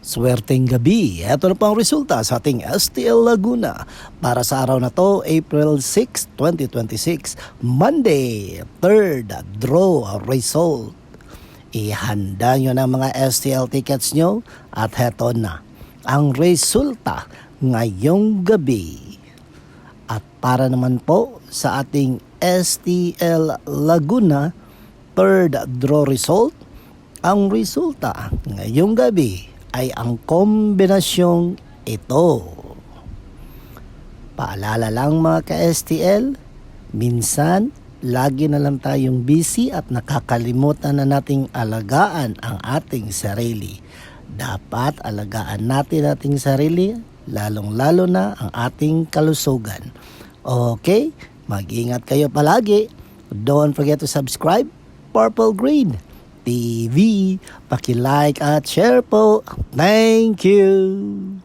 Swerteng gabi. Ito na po ang resulta sa ating STL Laguna para sa araw na to, April 6, 2026, Monday, third draw result. Ihanda nyo na mga STL tickets nyo at heto na ang resulta ngayong gabi. At para naman po sa ating STL Laguna third draw result, ang resulta ngayong gabi ay ang kombinasyong ito. Paalala lang mga ka-STL, minsan lagi na lang tayong busy at nakakalimutan na nating alagaan ang ating sarili. Dapat alagaan natin ating sarili, lalong-lalo na ang ating kalusugan. Okay, mag-ingat kayo palagi. Don't forget to subscribe, Purple Green TV. Paki-like at share po. Thank you.